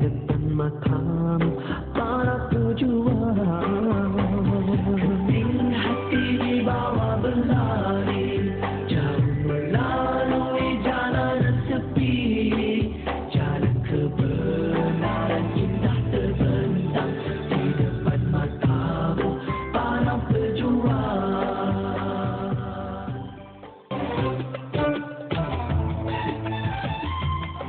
depan matamu para pejuang. Keping hati dibawa berlari, jauh melalui jalan sepi, jalan kebenaran indah terbentang di depan matamu para pejuang.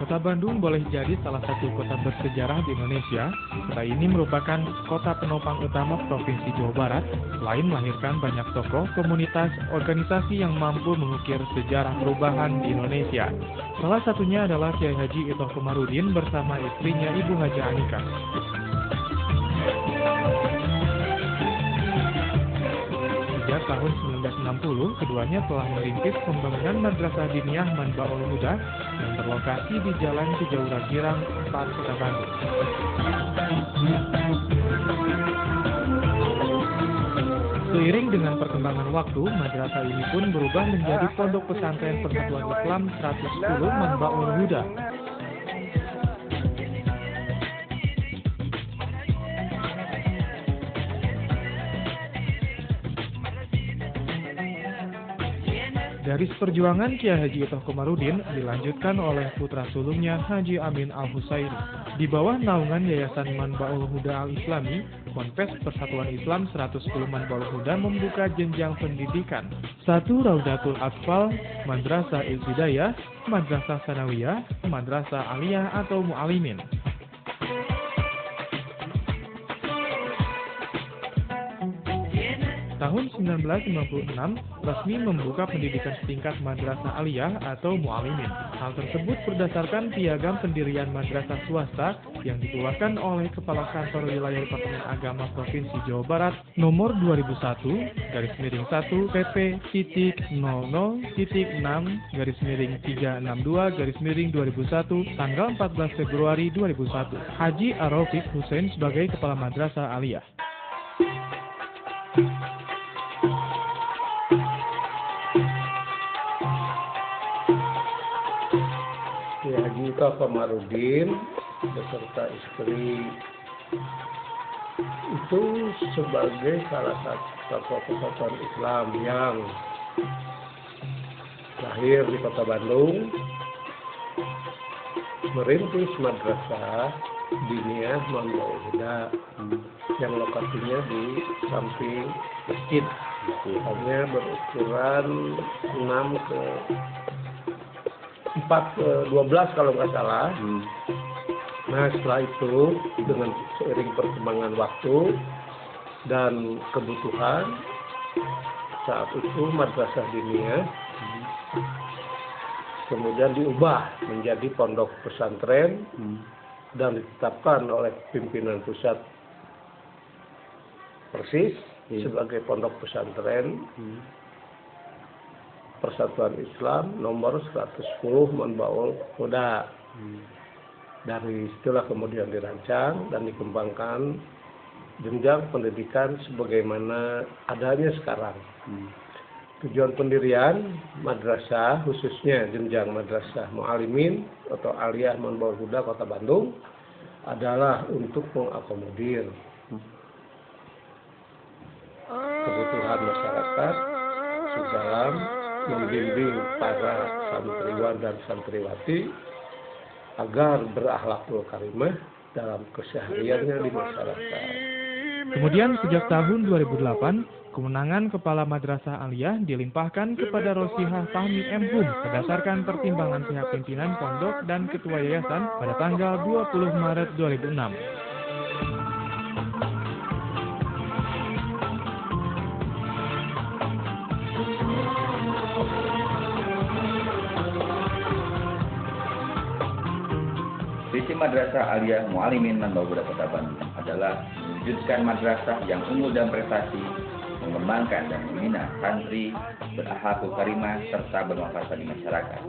Kota Bandung boleh jadi salah satu kota bersejarah di Indonesia. Kota ini merupakan kota penopang utama Provinsi Jawa Barat, selain melahirkan banyak tokoh, komunitas, organisasi yang mampu mengukir sejarah perubahan di Indonesia. Salah satunya adalah Kiai Haji Itoh Komarudin bersama istrinya Ibu Haja Anika. Sejak tahun 1960, keduanya telah merintis pembangunan Madrasah Diniyah Manbaul Huda yang berlokasi di Jalan Cijaura Girang 4, Kota Bandung. Seiring dengan perkembangan waktu, madrasah ini pun berubah menjadi Pondok Pesantren Persatuan Islam 110 Manbaul Huda. Garis perjuangan Kiai Haji Itoh Komarudin dilanjutkan oleh putra sulungnya Haji Amin Al-Husaini. Di bawah naungan Yayasan Manbaul Huda Al-Islami, Ponpes Persatuan Islam 110 Manbaul Huda membuka jenjang pendidikan. 1. Raudatul Atfal, Madrasah Ibtidaiyah, Madrasah Sanawiyah, Madrasah Aliyah atau Mu'alimin. Tahun 1996, resmi membuka pendidikan setingkat Madrasah Aliyah atau Mu'alimin. Hal tersebut berdasarkan piagam pendirian madrasah swasta yang dikeluarkan oleh Kepala Kantor Wilayah Departemen Agama Provinsi Jawa Barat nomor 2001/1 pp.0.6/362/2001 tanggal 14 Februari 2001. Haji Ar-Rafiq Hussein sebagai Kepala Madrasah Aliyah. Haji Itoh Komarudin beserta istri itu sebagai salah satu tokoh persatuan Islam yang lahir di Kota Bandung, merintis Madrasah Diniyah Manbaul Huda yang lokasinya di samping masjid. Hanya berukuran 4 ke 12 kalau nggak salah. Nah, setelah itu dengan seiring perkembangan waktu dan kebutuhan, saat itu Madrasah Diniyah kemudian diubah menjadi pondok pesantren dan ditetapkan oleh pimpinan pusat Persis sebagai pondok pesantren Persatuan Islam nomor 110 Manbaul Huda. Dari situlah kemudian dirancang dan dikembangkan jenjang pendidikan sebagaimana adanya sekarang. Tujuan pendirian madrasah, khususnya jenjang madrasah Mu'alimin atau Aliyah Manbaul Huda Kota Bandung, adalah untuk mengakomodir kebutuhan masyarakat dalam membimbing para santriwan dan santriwati agar berakhlakul karimah dalam kesehariannya di masyarakat. Kemudian sejak tahun 2008, kemenangan Kepala Madrasah Aliyah dilimpahkan kepada Rosihah Fahmi M. Hum berdasarkan pertimbangan pihak pimpinan pondok dan ketua yayasan pada tanggal 20 Maret 2006. Visi Madrasah Aliyah Mu'alimin Manbaul Huda Kota Bandung adalah mewujudkan madrasah yang unggul dan prestasi, mengembangkan dan membina santri berakhlakul karimah serta bermanfaat di masyarakat.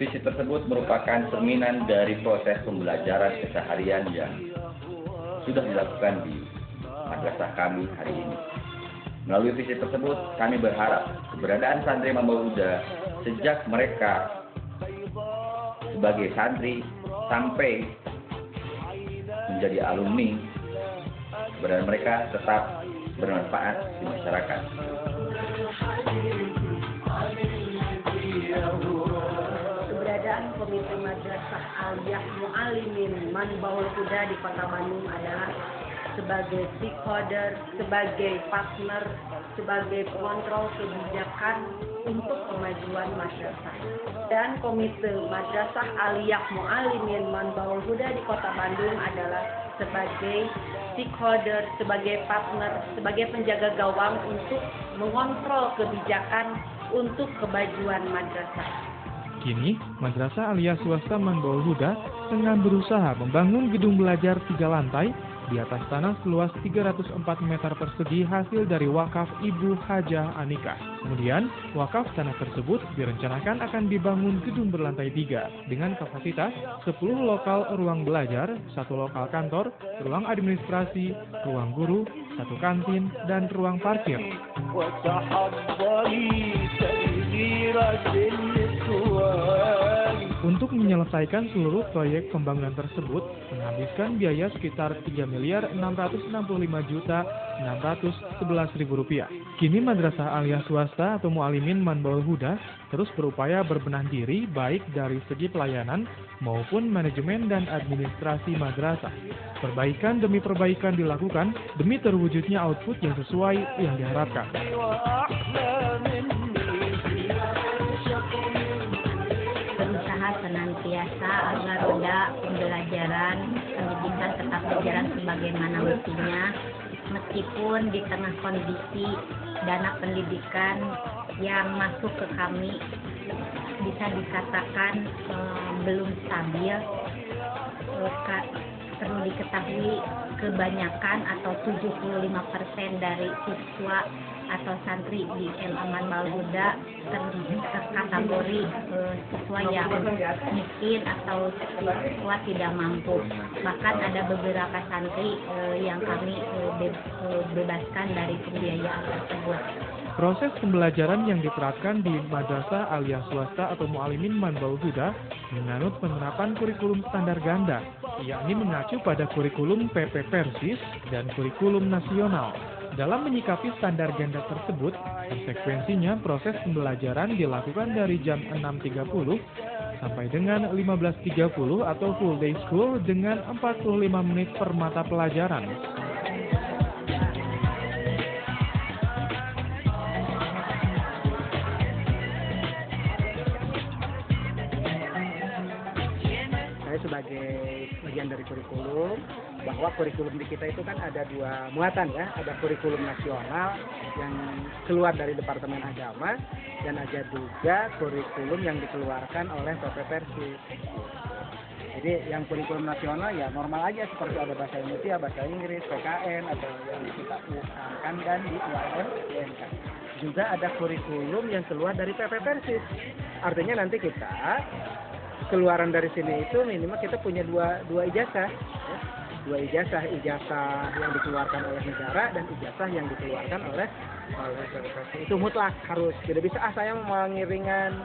Visi tersebut merupakan cerminan dari proses pembelajaran keseharian yang sudah dilakukan di madrasah kami hari ini. Melalui visi tersebut, kami berharap keberadaan santri Manbaul Huda sejak mereka sebagai santri sampai menjadi alumni, keberadaan mereka tetap bermanfaat di masyarakat. Keberadaan Komite Madrasah Aliyah Mu'alimin Manbaul Huda di Kota Bandung adalah sebagai stakeholder, sebagai partner, sebagai pengontrol kebijakan untuk kemajuan madrasah. Dan Komite Madrasah Aliyah Mu'alimin Manbaul Huda di Kota Bandung adalah sebagai stakeholder, sebagai partner, sebagai penjaga gawang untuk mengontrol kebijakan untuk kemajuan madrasah. Kini, Madrasah Aliyah Swasta Manbaul Huda tengah berusaha membangun gedung belajar 3 lantai di atas tanah seluas 304 meter persegi hasil dari wakaf Ibu Hajah Anikah. Kemudian, wakaf tanah tersebut direncanakan akan dibangun gedung berlantai 3 dengan kapasitas 10 lokal ruang belajar, 1 lokal kantor, ruang administrasi, ruang guru, 1 kantin, dan ruang parkir. Untuk menyelesaikan seluruh proyek pembangunan tersebut, menghabiskan biaya sekitar Rp3.665.611.000. Kini Madrasah Aliyah Swasta atau Mu'alimin Manbaul Huda terus berupaya berbenah diri baik dari segi pelayanan maupun manajemen dan administrasi madrasah. Perbaikan demi perbaikan dilakukan demi terwujudnya output yang sesuai yang diharapkan. Berusaha senantiasa agar roda pembelajaran pendidikan tetap berjalan sebagaimana mestinya, meskipun di tengah kondisi dana pendidikan yang masuk ke kami bisa dikatakan belum stabil. Perlu diketahui kebanyakan atau 75% dari siswa atau santri di MA Manbaul Huda terkategori siswa yang miskin atau siswa tidak mampu. Bahkan ada beberapa santri yang kami bebaskan dari pembiayaan tersebut. Proses pembelajaran yang diterapkan di Madrasah Aliyah Swasta atau Mu'alimin Manbaul Huda menganut penerapan kurikulum standar ganda, yakni mengacu pada kurikulum PP Persis dan kurikulum nasional. Dalam menyikapi standar ganda tersebut, konsekuensinya proses pembelajaran dilakukan dari jam 6.30 sampai dengan 15.30 atau full day school dengan 45 menit per mata pelajaran. Sebagai bagian dari kurikulum, bahwa kurikulum di kita itu kan ada 2 muatan ya, ada kurikulum nasional yang keluar dari Departemen Agama dan ada juga kurikulum yang dikeluarkan oleh PP Persis. Jadi yang kurikulum nasional ya normal aja seperti ada bahasa Indonesia, bahasa Inggris, PKN atau yang kita usahakan dan di UAM, UMK. Juga ada kurikulum yang keluar dari PP Persis. Artinya nanti kita keluaran dari sini itu minimal kita punya dua ijazah, ya. 2 ijazah yang dikeluarkan oleh negara dan ijazah yang dikeluarkan oleh PPPC. Itu mutlak harus. Tidak bisa saya mau ngiringan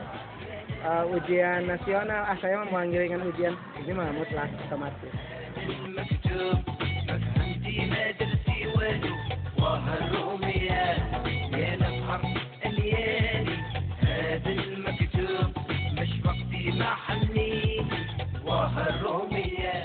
ujian nasional, saya mau ngiringan ujian, ini mah mutlak otomatis.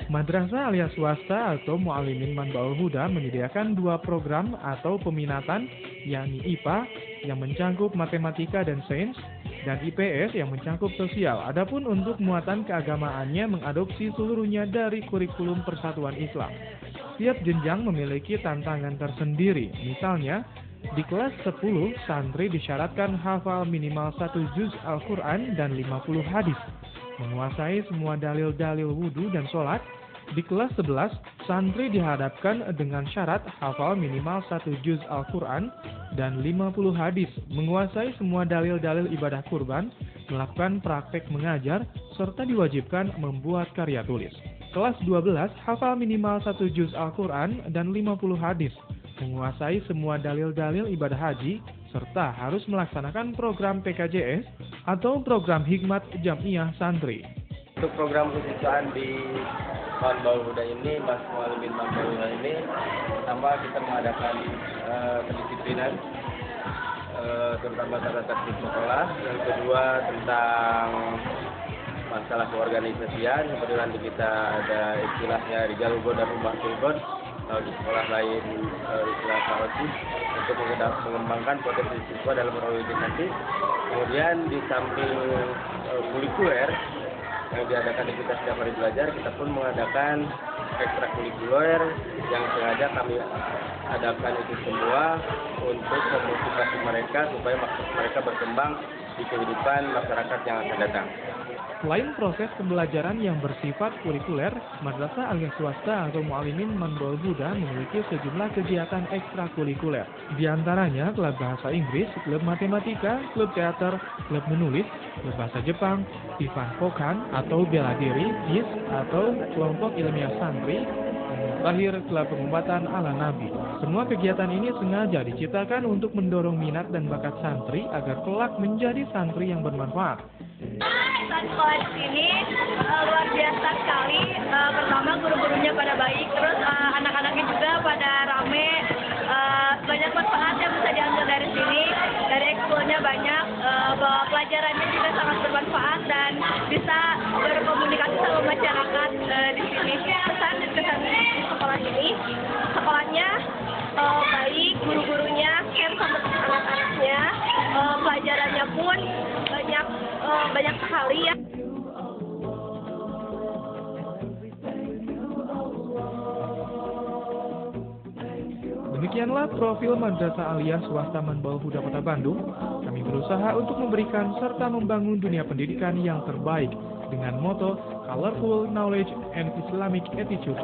Madrasah Aliyah Swasta atau Mu'alimin Manbaul Huda menyediakan 2 program atau peminatan, yakni IPA yang mencakup matematika dan sains, dan IPS yang mencakup sosial. Adapun untuk muatan keagamaannya mengadopsi seluruhnya dari kurikulum Persatuan Islam. Setiap jenjang memiliki tantangan tersendiri. Misalnya, di kelas 10, santri disyaratkan hafal minimal 1 juz Al-Quran dan 50 hadis, menguasai semua dalil-dalil wudhu dan sholat. Di kelas 11, santri dihadapkan dengan syarat hafal minimal 1 juz Al-Quran dan 50 hadis, menguasai semua dalil-dalil ibadah kurban, melakukan praktek mengajar, serta diwajibkan membuat karya tulis. Kelas 12, hafal minimal 1 juz Al-Quran dan 50 hadis, menguasai semua dalil-dalil ibadah haji, serta harus melaksanakan program PKJS atau program Hikmat Jamiyah Santri. Untuk program khususan di Manbaul Huda ini, Mas Mualimin Manbaul Huda ini, pertama kita mengadakan kedisiplinan, terutama tata tertib sekolah. Yang kedua tentang masalah keorganisasian, seperti nanti kita ada istilahnya Rijal Ugon dan Ummah Sulgon, kalau di sekolah lain istilah Sahotis, untuk mengembangkan potensi siswa dalam berorganisasi. Kemudian di samping kulikuler yang diadakan di kita setiap hari belajar, kita pun mengadakan ekstrakurikuler yang sengaja kami adakan itu semua untuk memotivasi mereka supaya mereka berkembang di kehidupan masyarakat yang akan datang. Selain proses pembelajaran yang bersifat kurikuler, Madrasah Aliyah Swasta atau Mualimin Manbaul Huda memiliki sejumlah kegiatan ekstrakurikuler. Di antaranya klub bahasa Inggris, klub matematika, klub teater, klub menulis, klub bahasa Jepang, Ivan Pokan atau bela diri, GIS atau kelompok ilmiah santri, dan terakhir klub pengobatan ala Nabi. Semua kegiatan ini sengaja diciptakan untuk mendorong minat dan bakat santri agar kelak menjadi santri yang bermanfaat. Sekolah di sini luar biasa sekali. Pertama guru-gurunya pada baik, terus anak-anaknya juga pada rame. Banyak manfaat yang bisa diambil dari sini. Dari ekskulnya banyak, bahwa pelajarannya juga sangat bermanfaat dan bisa berkomunikasi sama masyarakat di sini. Pesan di sekolah ini, sekolahnya baik, guru-gurunya care sama anak-anaknya, pelajarannya pun banyak sekali ya. Demikianlah profil Madrasah Aliyah Swasta Manbaul Huda Kota Bandung. Kami berusaha untuk memberikan serta membangun dunia pendidikan yang terbaik dengan moto Colorful Knowledge and Islamic Attitude.